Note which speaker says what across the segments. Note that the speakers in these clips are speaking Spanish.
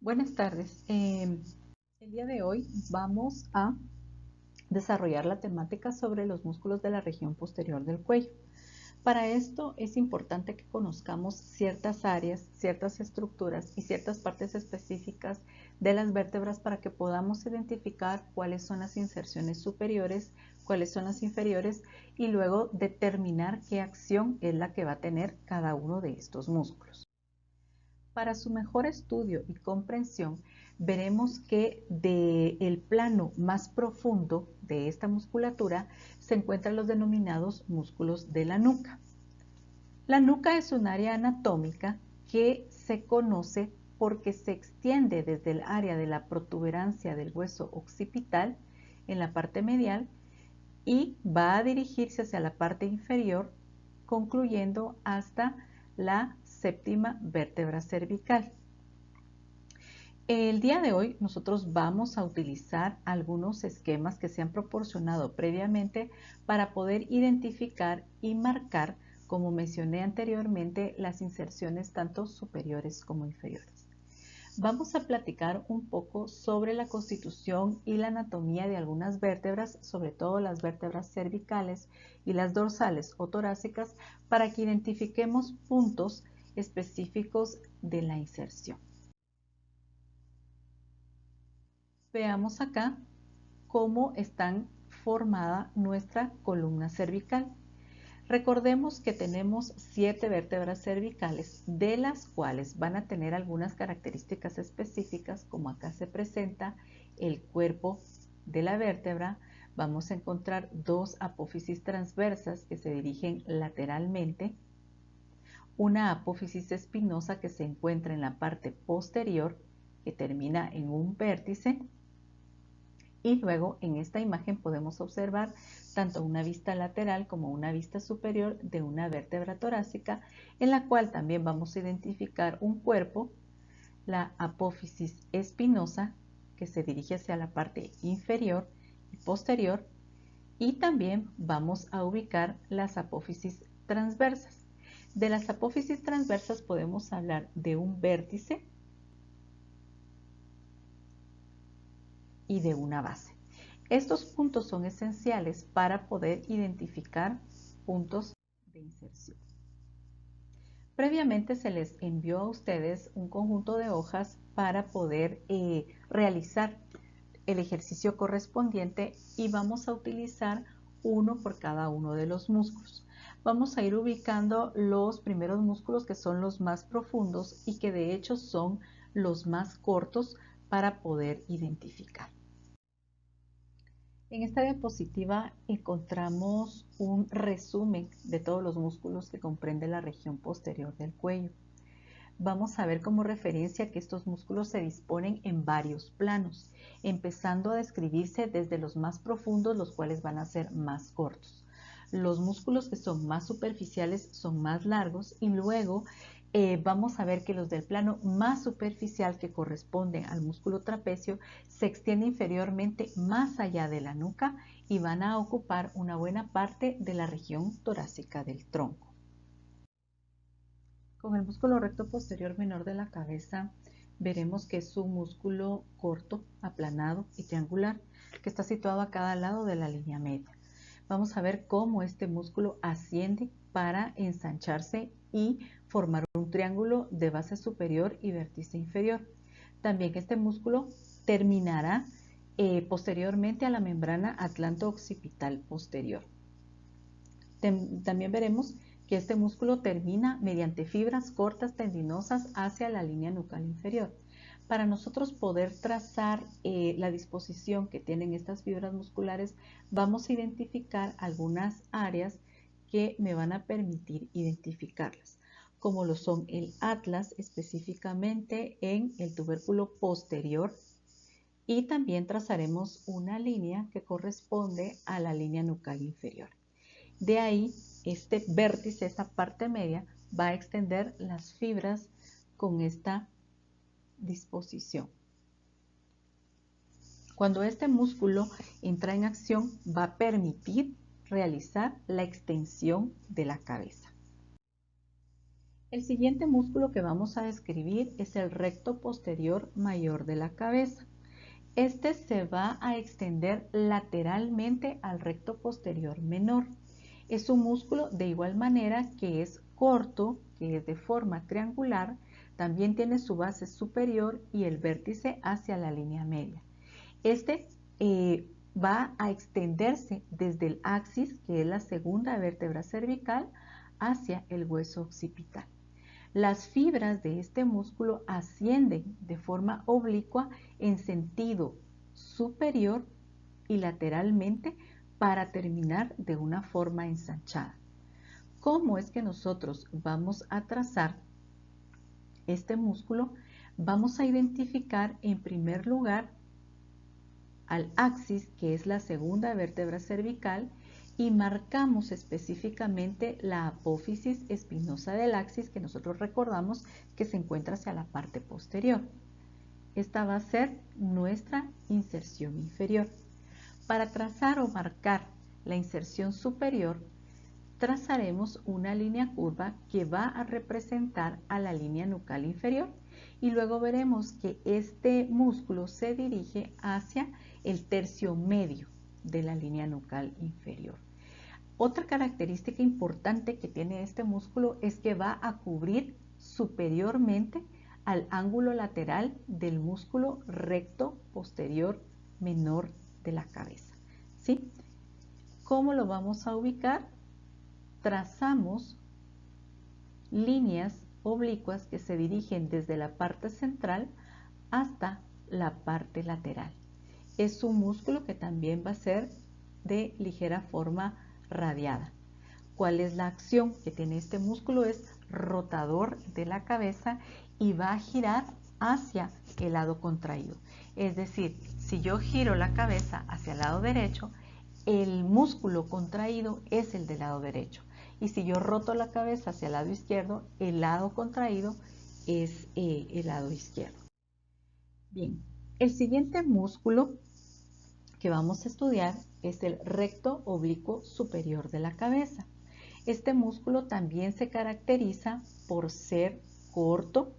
Speaker 1: Buenas tardes. El día de hoy vamos a desarrollar la temática sobre los músculos de la región posterior del cuello. Para esto es importante que conozcamos ciertas áreas, ciertas estructuras y ciertas partes específicas de las vértebras para que podamos identificar cuáles son las inserciones superiores, cuáles son las inferiores y luego determinar qué acción es la que va a tener cada uno de estos músculos. Para su mejor estudio y comprensión, veremos que del plano más profundo de esta musculatura se encuentran los denominados músculos de la nuca. La nuca es un área anatómica que se conoce porque se extiende desde el área de la protuberancia del hueso occipital en la parte medial y va a dirigirse hacia la parte inferior, concluyendo hasta la séptima vértebra cervical. El día de hoy nosotros vamos a utilizar algunos esquemas que se han proporcionado previamente para poder identificar y marcar, como mencioné anteriormente, las inserciones tanto superiores como inferiores. Vamos a platicar un poco sobre la constitución y la anatomía de algunas vértebras, sobre todo las vértebras cervicales y las dorsales o torácicas, para que identifiquemos puntos específicos de la inserción. Veamos acá cómo está formada nuestra columna cervical. Recordemos que tenemos 7 vértebras cervicales, de las cuales van a tener algunas características específicas, como acá se presenta el cuerpo de la vértebra. Vamos a encontrar 2 apófisis transversas que se dirigen lateralmente, una apófisis espinosa que se encuentra en la parte posterior, que termina en un vértice. Y luego en esta imagen podemos observar tanto una vista lateral como una vista superior de una vértebra torácica, en la cual también vamos a identificar un cuerpo, la apófisis espinosa, que se dirige hacia la parte inferior y posterior, y también vamos a ubicar las apófisis transversas. De las apófisis transversas podemos hablar de un vértice y de una base. Estos puntos son esenciales para poder identificar puntos de inserción. Previamente se les envió a ustedes un conjunto de hojas para poder realizar el ejercicio correspondiente y vamos a utilizar uno por cada uno de los músculos. Vamos a ir ubicando los primeros músculos, que son los más profundos y que de hecho son los más cortos para poder identificar. En esta diapositiva encontramos un resumen de todos los músculos que comprende la región posterior del cuello. Vamos a ver como referencia que estos músculos se disponen en varios planos, empezando a describirse desde los más profundos, los cuales van a ser más cortos. Los músculos que son más superficiales son más largos y luego vamos a ver que los del plano más superficial, que corresponden al músculo trapecio, se extiende inferiormente más allá de la nuca y van a ocupar una buena parte de la región torácica del tronco. Con el músculo recto posterior menor de la cabeza veremos que es un músculo corto, aplanado y triangular, que está situado a cada lado de la línea media. Vamos a ver cómo este músculo asciende para ensancharse y formar un triángulo de base superior y vértice inferior. También este músculo terminará posteriormente a la membrana atlanto-occipital posterior. También veremos que este músculo termina mediante fibras cortas tendinosas hacia la línea nucal inferior. Para nosotros poder trazar la disposición que tienen estas fibras musculares, vamos a identificar algunas áreas que me van a permitir identificarlas, como lo son el atlas, específicamente en el tubérculo posterior, y también trazaremos una línea que corresponde a la línea nucal inferior. De ahí, este vértice, esta parte media, va a extender las fibras con esta disposición. Cuando este músculo entra en acción, va a permitir realizar la extensión de la cabeza. El siguiente músculo que vamos a describir es el recto posterior mayor de la cabeza. Este se va a extender lateralmente al recto posterior menor. Es un músculo de igual manera que es corto, que es de forma triangular, también tiene su base superior y el vértice hacia la línea media. Este va a extenderse desde el axis, que es la segunda vértebra cervical, hacia el hueso occipital. Las fibras de este músculo ascienden de forma oblicua en sentido superior y lateralmente para terminar de una forma ensanchada. ¿Cómo es que nosotros vamos a trazar este músculo? Vamos a identificar en primer lugar al axis, que es la segunda vértebra cervical, y marcamos específicamente la apófisis espinosa del axis, que nosotros recordamos que se encuentra hacia la parte posterior. Esta va a ser nuestra inserción inferior. Para trazar o marcar la inserción superior, trazaremos una línea curva que va a representar a la línea nucal inferior y luego veremos que este músculo se dirige hacia el tercio medio de la línea nucal inferior. Otra característica importante que tiene este músculo es que va a cubrir superiormente al ángulo lateral del músculo recto posterior menor de la cabeza. ¿Sí? ¿Cómo lo vamos a ubicar? Trazamos líneas oblicuas que se dirigen desde la parte central hasta la parte lateral. Es un músculo que también va a ser de ligera forma radiada. ¿Cuál es la acción que tiene este músculo? Es rotador de la cabeza y va a girar hacia el lado contraído. Es decir, si yo giro la cabeza hacia el lado derecho, el músculo contraído es el del lado derecho. Y si yo roto la cabeza hacia el lado izquierdo, el lado contraído es el lado izquierdo. Bien, el siguiente músculo que vamos a estudiar es el recto oblicuo superior de la cabeza. Este músculo también se caracteriza por ser corto,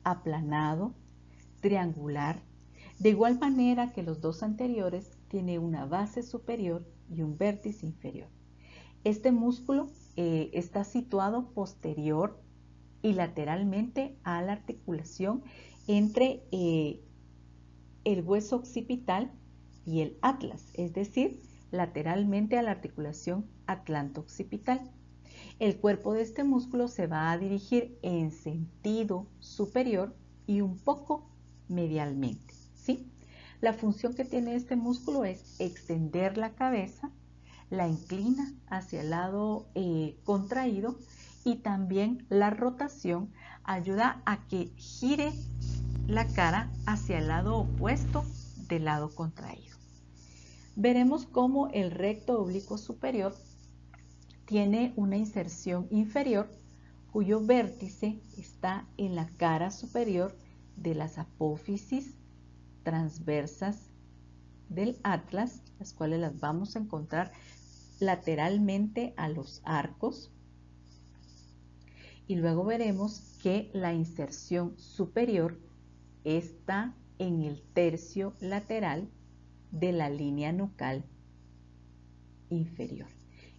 Speaker 1: aplanado, triangular. De igual manera que los dos anteriores, tiene una base superior y un vértice inferior. Este músculo está situado posterior y lateralmente a la articulación entre el hueso occipital y el atlas, es decir, lateralmente a la articulación atlanto-occipital. El cuerpo de este músculo se va a dirigir en sentido superior y un poco medialmente, ¿sí? La función que tiene este músculo es extender la cabeza, la inclina hacia el lado contraído y también la rotación ayuda a que gire la cara hacia el lado opuesto del lado contraído. Veremos cómo el recto oblicuo superior tiene una inserción inferior cuyo vértice está en la cara superior de las apófisis transversas del atlas, las cuales las vamos a encontrar lateralmente a los arcos. Y luego veremos que la inserción superior está en el tercio lateral de la línea nucal inferior.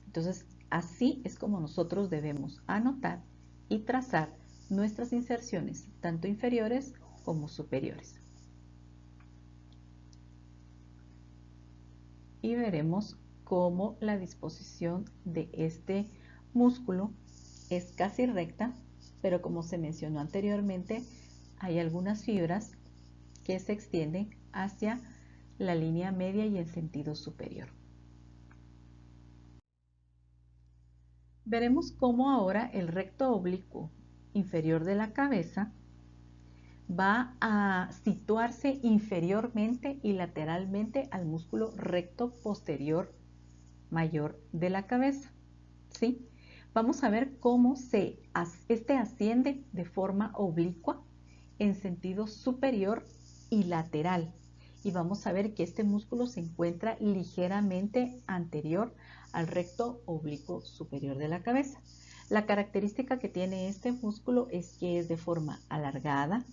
Speaker 1: Entonces, así es como nosotros debemos anotar y trazar nuestras inserciones, tanto inferiores como superiores. Y veremos cómo la disposición de este músculo es casi recta, pero como se mencionó anteriormente, hay algunas fibras que se extienden hacia la línea media y el sentido superior. Veremos cómo ahora el recto oblicuo inferior de la cabeza va a situarse inferiormente y lateralmente al músculo recto posterior mayor de la cabeza, ¿sí? Vamos a ver cómo este asciende de forma oblicua en sentido superior y lateral. Y vamos a ver que este músculo se encuentra ligeramente anterior al recto oblicuo superior de la cabeza. La característica que tiene este músculo es que es de forma alargada,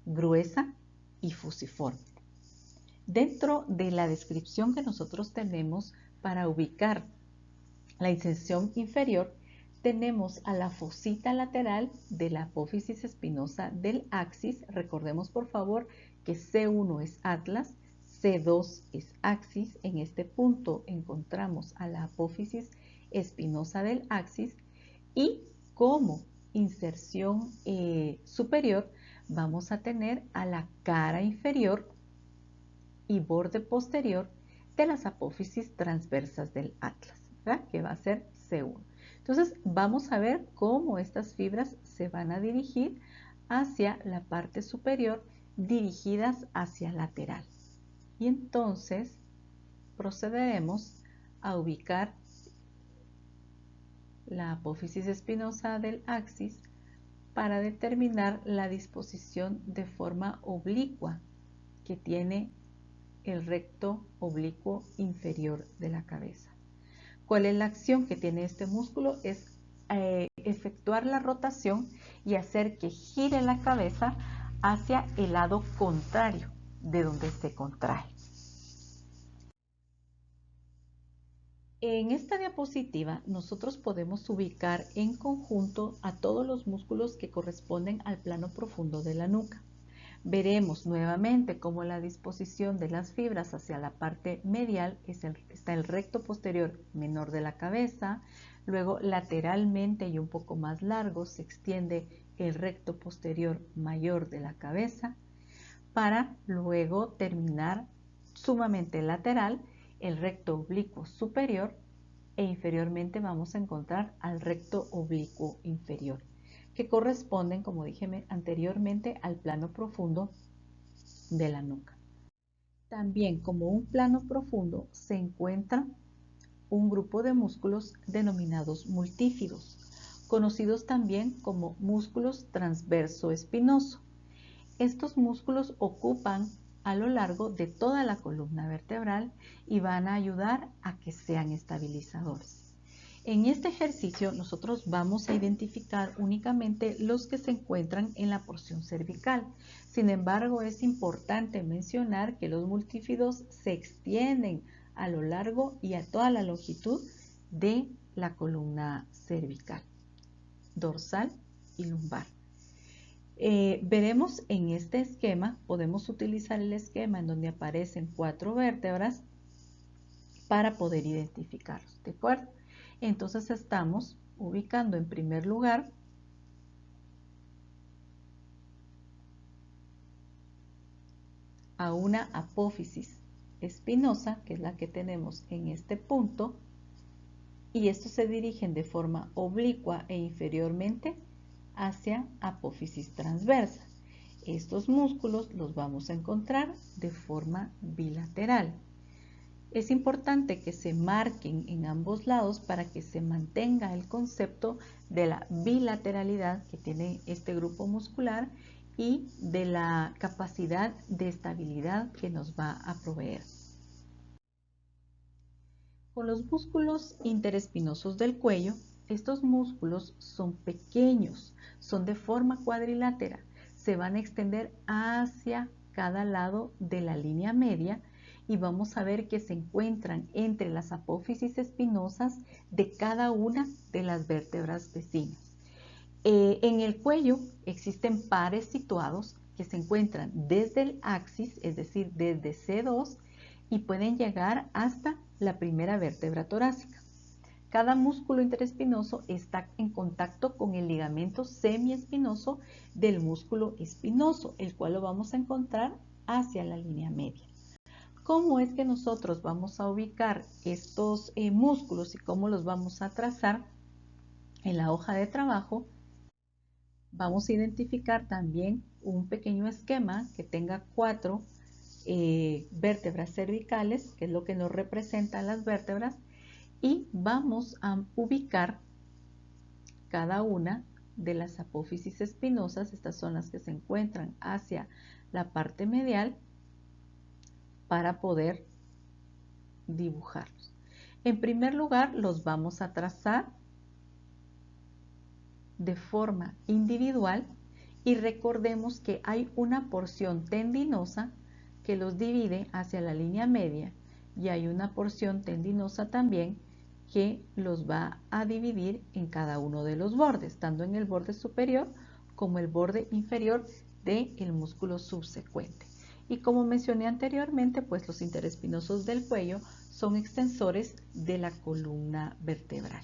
Speaker 1: gruesa y fusiforme. Dentro de la descripción que nosotros tenemos para ubicar la inserción inferior, tenemos a la fosita lateral de la apófisis espinosa del axis. Recordemos por favor que C1 es atlas, C2 es axis. En este punto encontramos a la apófisis espinosa del axis y como inserción superior vamos a tener a la cara inferior y borde posterior de las apófisis transversas del atlas, ¿verdad? Que va a ser C1. Entonces vamos a ver cómo estas fibras se van a dirigir hacia la parte superior, dirigidas hacia lateral. Y entonces procederemos a ubicar la apófisis espinosa del axis para determinar la disposición de forma oblicua que tiene el recto oblicuo inferior de la cabeza. ¿Cuál es la acción que tiene este músculo? Es efectuar la rotación y hacer que gire la cabeza hacia el lado contrario de donde se contrae. En esta diapositiva nosotros podemos ubicar en conjunto a todos los músculos que corresponden al plano profundo de la nuca. Veremos nuevamente cómo la disposición de las fibras hacia la parte medial está el recto posterior menor de la cabeza, luego lateralmente y un poco más largo se extiende el recto posterior mayor de la cabeza, para luego terminar sumamente lateral el recto oblicuo superior e inferiormente vamos a encontrar al recto oblicuo inferior, que corresponden, como dije anteriormente, al plano profundo de la nuca. También como un plano profundo se encuentra un grupo de músculos denominados multífidos, conocidos también como músculos transverso espinoso. Estos músculos ocupan a lo largo de toda la columna vertebral y van a ayudar a que sean estabilizadores. En este ejercicio nosotros vamos a identificar únicamente los que se encuentran en la porción cervical. Sin embargo, es importante mencionar que los multífidos se extienden a lo largo y a toda la longitud de la columna cervical, dorsal y lumbar. Veremos en este esquema, podemos utilizar el esquema en donde aparecen 4 vértebras para poder identificarlos, ¿de acuerdo? Entonces estamos ubicando en primer lugar a una apófisis espinosa, que es la que tenemos en este punto, y estos se dirigen de forma oblicua e inferiormente hacia apófisis transversa. Estos músculos los vamos a encontrar de forma bilateral. Es importante que se marquen en ambos lados para que se mantenga el concepto de la bilateralidad que tiene este grupo muscular y de la capacidad de estabilidad que nos va a proveer. Con los músculos interespinosos del cuello, estos músculos son pequeños, son de forma cuadrilátera, se van a extender hacia cada lado de la línea media y vamos a ver que se encuentran entre las apófisis espinosas de cada una de las vértebras vecinas. En el cuello existen pares situados que se encuentran desde el axis, es decir, desde C2, y pueden llegar hasta la primera vértebra torácica. Cada músculo interespinoso está en contacto con el ligamento semiespinoso del músculo espinoso, el cual lo vamos a encontrar hacia la línea media. ¿Cómo es que nosotros vamos a ubicar estos músculos y cómo los vamos a trazar en la hoja de trabajo? Vamos a identificar también un pequeño esquema que tenga 4 vértebras cervicales, que es lo que nos representan las vértebras, y vamos a ubicar cada una de las apófisis espinosas. Estas son las que se encuentran hacia la parte medial para poder dibujarlos. En primer lugar, los vamos a trazar de forma individual y recordemos que hay una porción tendinosa que los divide hacia la línea media y hay una porción tendinosa también que los va a dividir en cada uno de los bordes, tanto en el borde superior como el borde inferior del músculo subsecuente. Y como mencioné anteriormente, pues los interespinosos del cuello son extensores de la columna vertebral.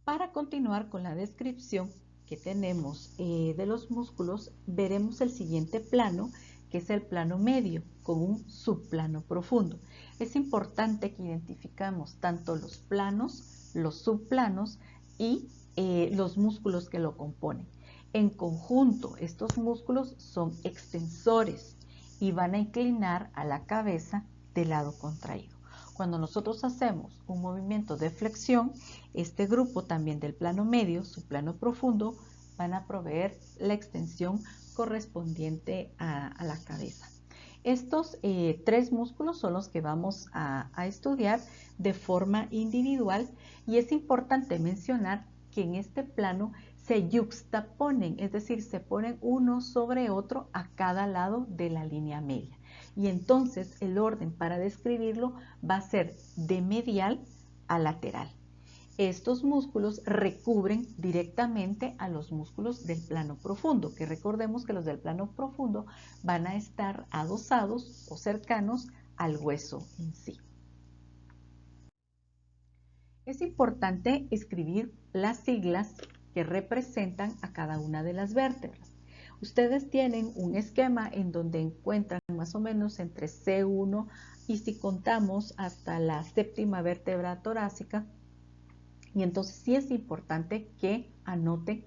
Speaker 1: Para continuar con la descripción que tenemos de los músculos, veremos el siguiente plano, que es el plano medio, con un subplano profundo. Es importante que identificamos tanto los planos, los subplanos y los músculos que lo componen. En conjunto, estos músculos son extensores y van a inclinar a la cabeza del lado contraído. Cuando nosotros hacemos un movimiento de flexión, este grupo también del plano medio, su plano profundo, van a proveer la extensión correspondiente a la cabeza. Estos tres músculos son los que vamos a estudiar de forma individual y es importante mencionar que en este plano se yuxtaponen, es decir, se ponen uno sobre otro a cada lado de la línea media. Y entonces el orden para describirlo va a ser de medial a lateral. Estos músculos recubren directamente a los músculos del plano profundo, que recordemos que los del plano profundo van a estar adosados o cercanos al hueso en sí. Es importante escribir las siglas que representan a cada una de las vértebras. Ustedes tienen un esquema en donde encuentran más o menos entre C1 y si contamos hasta la séptima vértebra torácica. Y entonces sí es importante que anoten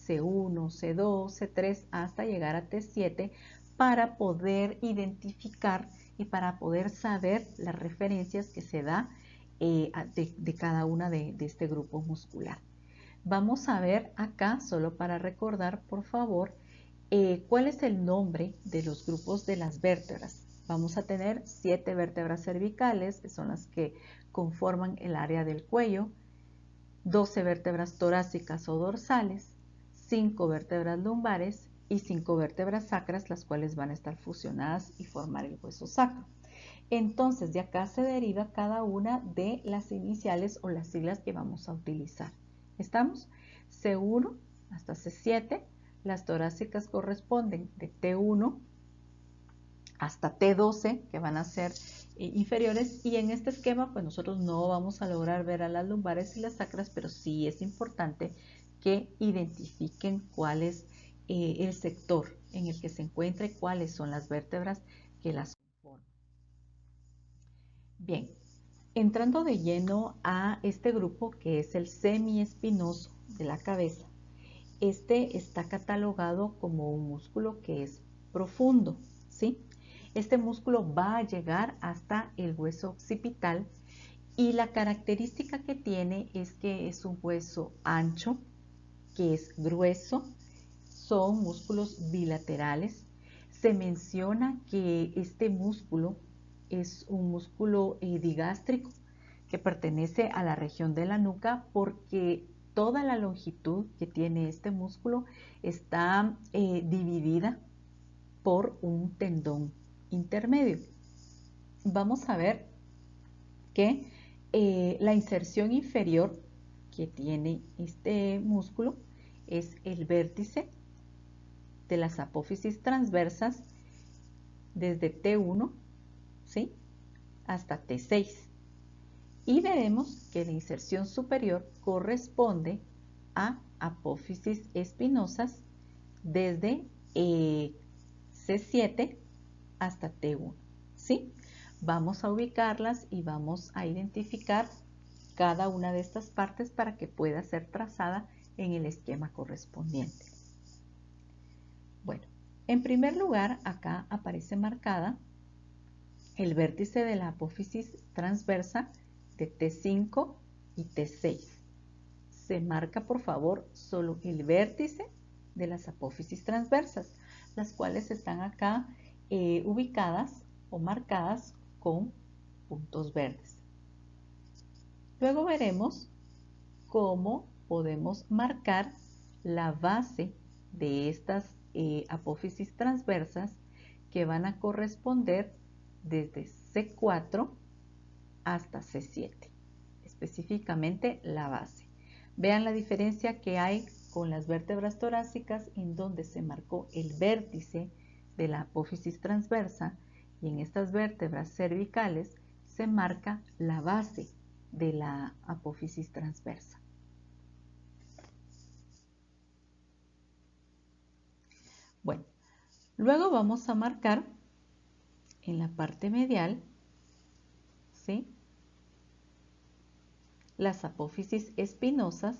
Speaker 1: C1, C2, C3 hasta llegar a T7 para poder identificar y para poder saber las referencias que se da de cada una de este grupo muscular. Vamos a ver acá, solo para recordar, por favor, cuál es el nombre de los grupos de las vértebras. Vamos a tener 7 vértebras cervicales, que son las que conforman el área del cuello, 12 vértebras torácicas o dorsales, 5 vértebras lumbares y 5 vértebras sacras, las cuales van a estar fusionadas y formar el hueso sacro. Entonces, de acá se deriva cada una de las iniciales o las siglas que vamos a utilizar. ¿Estamos? C1 hasta C7, las torácicas corresponden de T1 hasta T12, que van a ser inferiores, y en este esquema pues nosotros no vamos a lograr ver a las lumbares y las sacras, pero sí es importante que identifiquen cuál es el sector en el que se encuentra y cuáles son las vértebras que las conforman. Bien, entrando de lleno a este grupo que es el semiespinoso de la cabeza, este está catalogado como un músculo que es profundo, ¿sí? Este músculo va a llegar hasta el hueso occipital y la característica que tiene es que es un hueso ancho, que es grueso, son músculos bilaterales. Se menciona que este músculo es un músculo digástrico que pertenece a la región de la nuca porque toda la longitud que tiene este músculo está dividida por un tendón intermedio. Vamos a ver que la inserción inferior que tiene este músculo es el vértice de las apófisis transversas desde T1, ¿sí?, hasta T6. Y veremos que la inserción superior corresponde a apófisis espinosas desde C7 hasta T1, ¿sí? Vamos a ubicarlas y vamos a identificar cada una de estas partes para que pueda ser trazada en el esquema correspondiente. Bueno, en primer lugar, acá aparece marcada el vértice de la apófisis transversa de T5 y T6. Se marca, por favor, solo el vértice de las apófisis transversas, las cuales están acá ubicadas o marcadas con puntos verdes. Luego veremos cómo podemos marcar la base de estas apófisis transversas que van a corresponder desde C4 hasta C7, específicamente la base. Vean la diferencia que hay con las vértebras torácicas, en donde se marcó el vértice de la apófisis transversa, y en estas vértebras cervicales se marca la base de la apófisis transversa. Bueno, luego vamos a marcar en la parte medial, ¿sí?, las apófisis espinosas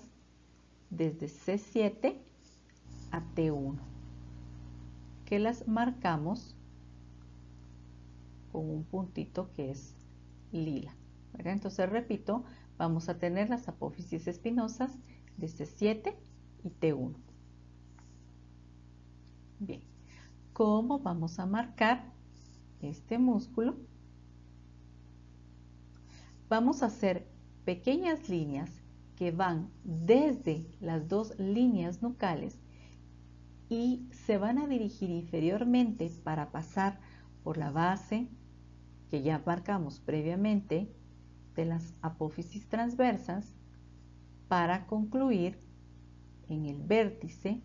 Speaker 1: desde C7 a T1, que las marcamos con un puntito que es lila, ¿verdad? Entonces, repito, vamos a tener las apófisis espinosas de C7 y T1. Bien, ¿cómo vamos a marcar este músculo? Vamos a hacer pequeñas líneas que van desde las dos líneas nucales y se van a dirigir inferiormente para pasar por la base que ya marcamos previamente de las apófisis transversas, para concluir en el vértice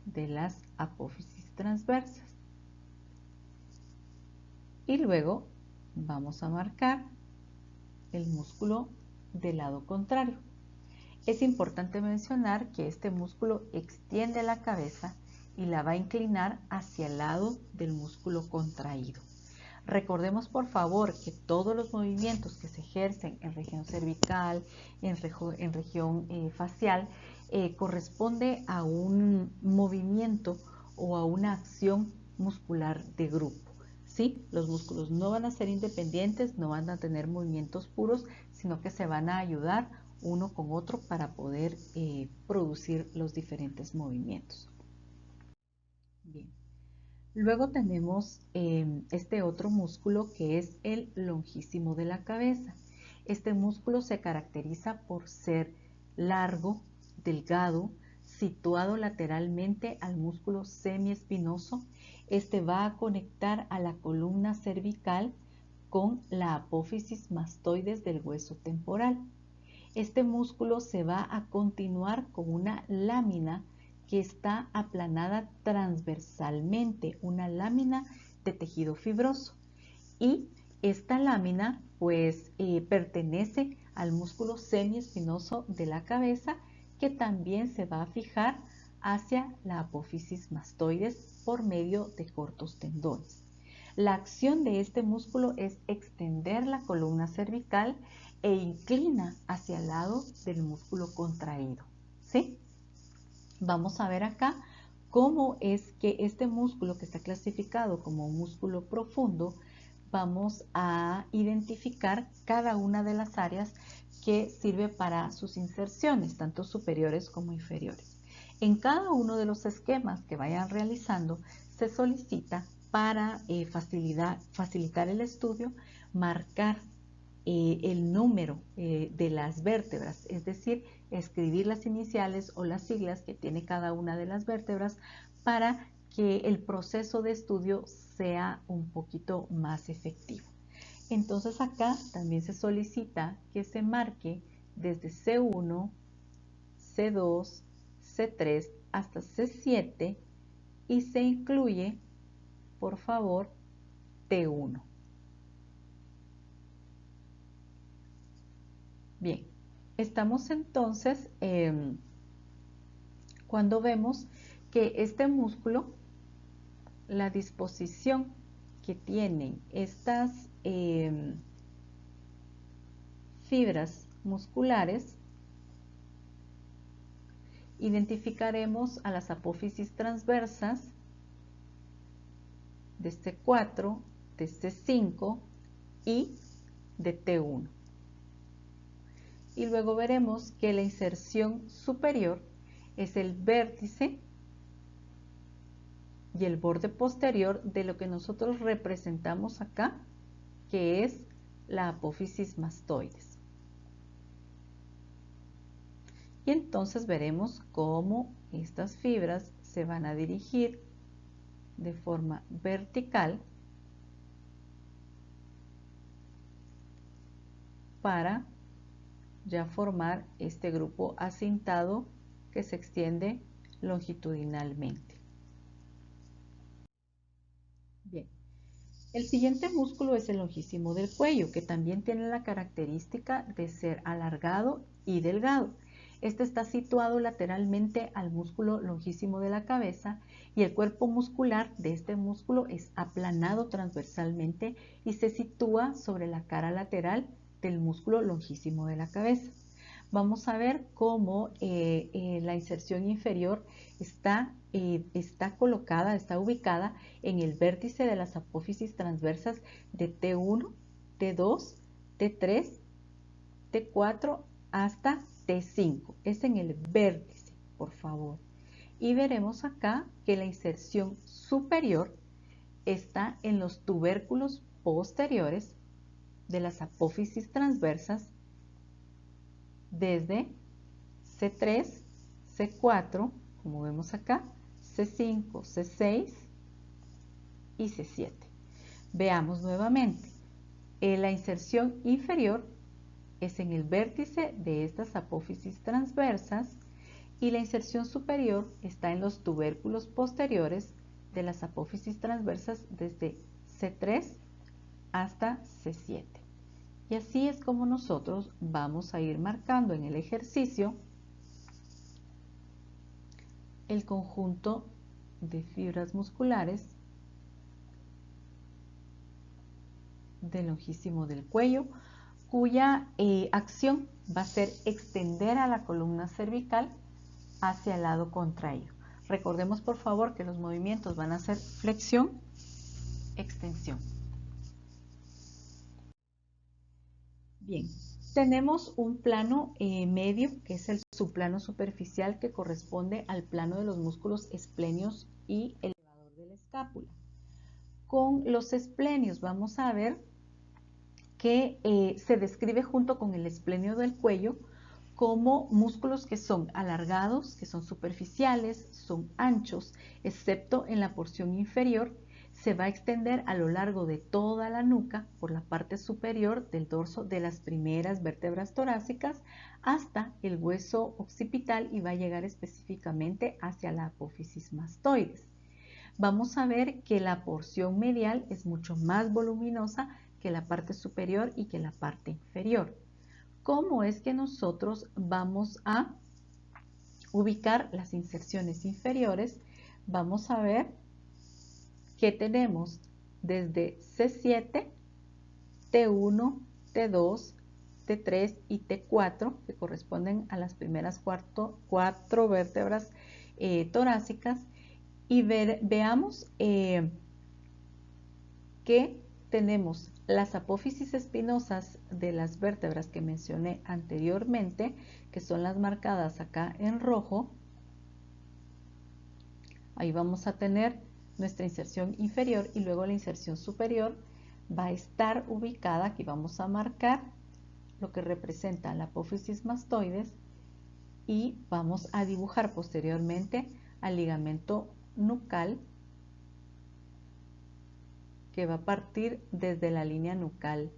Speaker 1: de las apófisis transversas. Y luego vamos a marcar el músculo del lado contrario. Es importante mencionar que este músculo extiende la cabeza y la va a inclinar hacia el lado del músculo contraído. Recordemos, por favor, que todos los movimientos que se ejercen en región cervical, en región facial, corresponde a un movimiento o a una acción muscular de grupo, ¿sí? Los músculos no van a ser independientes, no van a tener movimientos puros, sino que se van a ayudar uno con otro para poder producir los diferentes movimientos. Bien. Luego tenemos este otro músculo, que es el longísimo de la cabeza. Este músculo se caracteriza por ser largo, delgado, situado lateralmente al músculo semiespinoso. Este va a conectar a la columna cervical con la apófisis mastoides del hueso temporal. Este músculo se va a continuar con una lámina que está aplanada transversalmente, una lámina de tejido fibroso, y esta lámina pues pertenece al músculo semiespinoso de la cabeza, que también se va a fijar hacia la apófisis mastoides por medio de cortos tendones. La acción de este músculo es extender la columna cervical e inclina hacia el lado del músculo contraído, ¿sí? Vamos a ver acá cómo es que este músculo, que está clasificado como un músculo profundo, vamos a identificar cada una de las áreas que sirve para sus inserciones, tanto superiores como inferiores. En cada uno de los esquemas que vayan realizando, se solicita para facilitar el estudio, marcar el número de las vértebras, es decir, escribir las iniciales o las siglas que tiene cada una de las vértebras, para que el proceso de estudio sea un poquito más efectivo. Entonces acá también se solicita que se marque desde C1, C2, C3 hasta C7 y se incluye, por favor, T1. Bien, estamos entonces cuando vemos que este músculo, la disposición que tienen estas fibras musculares, identificaremos a las apófisis transversas de C4, de C5 y de T1. Y luego veremos que la inserción superior es el vértice y el borde posterior de lo que nosotros representamos acá, que es la apófisis mastoides. Y entonces veremos cómo estas fibras se van a dirigir de forma vertical para ya formar este grupo acintado que se extiende longitudinalmente. Bien, el siguiente músculo es el longísimo del cuello, que también tiene la característica de ser alargado y delgado. Este está situado lateralmente al músculo longísimo de la cabeza y el cuerpo muscular de este músculo es aplanado transversalmente y se sitúa sobre la cara lateral del músculo longísimo de la cabeza. Vamos a ver cómo la inserción inferior está colocada, está ubicada en el vértice de las apófisis transversas de T1, T2, T3, T4 hasta T5. Es en el vértice, por favor. Y veremos acá que la inserción superior está en los tubérculos posteriores de las apófisis transversas desde C3, C4, como vemos acá, C5, C6 y C7. Veamos nuevamente. La inserción inferior es en el vértice de estas apófisis transversas y la inserción superior está en los tubérculos posteriores de las apófisis transversas desde C3 hasta C7. Y así es como nosotros vamos a ir marcando en el ejercicio el conjunto de fibras musculares del longísimo del cuello, cuya acción va a ser extender a la columna cervical hacia el lado contraído. Recordemos por favor que los movimientos van a ser flexión, extensión. Bien, tenemos un plano medio, que es el subplano superficial, que corresponde al plano de los músculos esplenios y elevador de la escápula. Con los esplenios vamos a ver que se describe junto con el esplenio del cuello como músculos que son alargados, que son superficiales, son anchos, excepto en la porción inferior. Se va a extender a lo largo de toda la nuca por la parte superior del dorso de las primeras vértebras torácicas hasta el hueso occipital y va a llegar específicamente hacia la apófisis mastoides. Vamos a ver que la porción medial es mucho más voluminosa que la parte superior y que la parte inferior. ¿Cómo es que nosotros vamos a ubicar las inserciones inferiores? Vamos a ver que tenemos desde C7, T1, T2, T3 y T4, que corresponden a las primeras cuatro vértebras torácicas, y veamos que tenemos las apófisis espinosas de las vértebras que mencioné anteriormente, que son las marcadas acá en rojo. Ahí vamos a tener nuestra inserción inferior y luego la inserción superior va a estar ubicada, aquí vamos a marcar lo que representa la apófisis mastoides y vamos a dibujar posteriormente al ligamento nucal que va a partir desde la línea nucal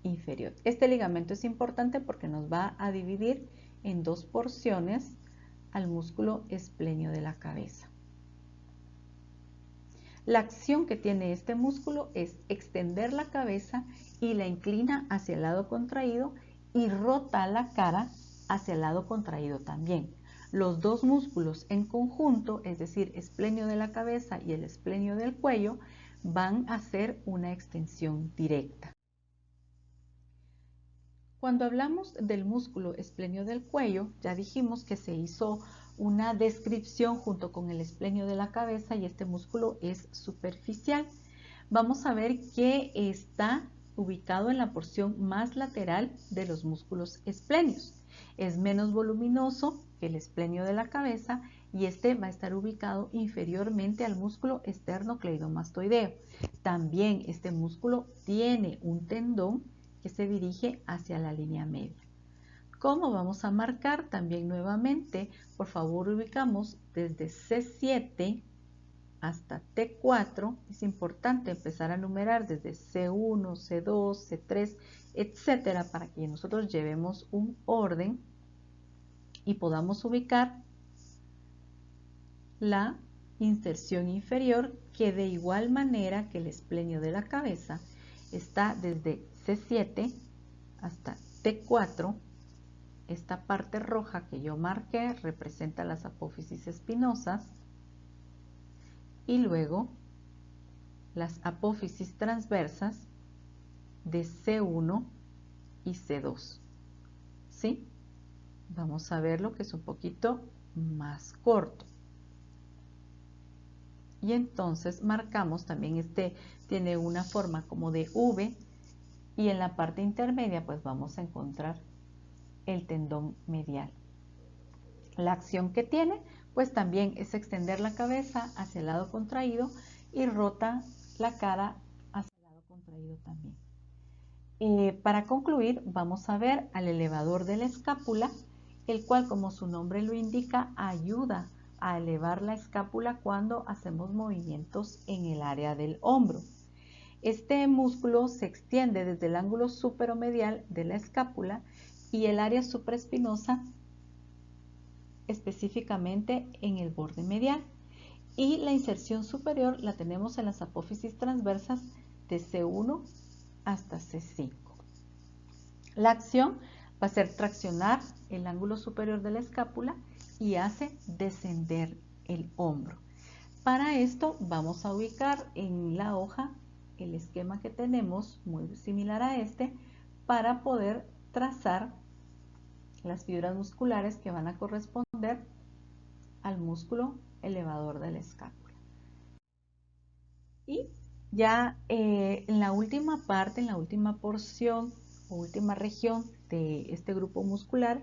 Speaker 1: inferior. Este ligamento es importante porque nos va a dividir en dos porciones al músculo esplenio de la cabeza. La acción que tiene este músculo es extender la cabeza y la inclina hacia el lado contraído y rota la cara hacia el lado contraído también. Los dos músculos en conjunto, es decir, esplenio de la cabeza y el esplenio del cuello, van a hacer una extensión directa. Cuando hablamos del músculo esplenio del cuello, ya dijimos que se hizo una descripción junto con el esplenio de la cabeza y este músculo es superficial. Vamos a ver que está ubicado en la porción más lateral de los músculos esplenios. Es menos voluminoso que el esplenio de la cabeza y este va a estar ubicado inferiormente al músculo esternocleidomastoideo. También este músculo tiene un tendón que se dirige hacia la línea media. ¿Cómo vamos a marcar? También nuevamente, por favor, ubicamos desde C7 hasta T4. Es importante empezar a numerar desde C1, C2, C3, etcétera, para que nosotros llevemos un orden y podamos ubicar la inserción inferior, que de igual manera que el esplenio de la cabeza está desde C7 hasta T4. Esta parte roja que yo marqué representa las apófisis espinosas y luego las apófisis transversas de C1 y C2. ¿Sí? Vamos a ver lo que es un poquito más corto. Y entonces marcamos también, tiene una forma como de V, y en la parte intermedia pues vamos a encontrar el tendón medial. La acción que tiene pues también es extender la cabeza hacia el lado contraído y rota la cara hacia el lado contraído también. Para concluir, vamos a ver al elevador de la escápula, el cual, como su nombre lo indica, ayuda a elevar la escápula cuando hacemos movimientos en el área del hombro. Este músculo se extiende desde el ángulo superomedial de la escápula y el área supraespinosa específicamente en el borde medial. Y la inserción superior la tenemos en las apófisis transversas de C1 hasta C5. La acción va a ser traccionar el ángulo superior de la escápula y hace descender el hombro. Para esto vamos a ubicar en la hoja el esquema que tenemos, muy similar a este, para poder trazar las fibras musculares que van a corresponder al músculo elevador de la escápula. Y ya en la última parte, en la última porción o última región de este grupo muscular,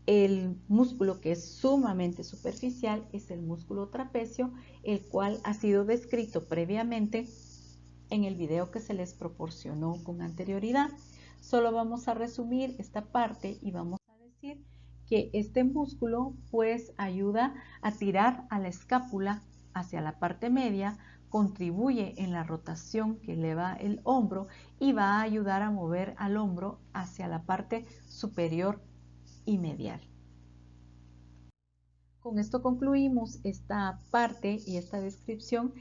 Speaker 1: el músculo que es sumamente superficial es el músculo trapecio, el cual ha sido descrito previamente en el video que se les proporcionó con anterioridad. Solo vamos a resumir esta parte y vamos a decir que este músculo pues ayuda a tirar a la escápula hacia la parte media, contribuye en la rotación que eleva el hombro y va a ayudar a mover al hombro hacia la parte superior y medial. Con esto concluimos esta parte y esta descripción,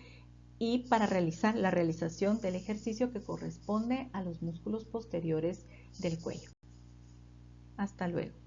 Speaker 1: y para realizar la realización del ejercicio que corresponde a los músculos posteriores del cuello. Hasta luego.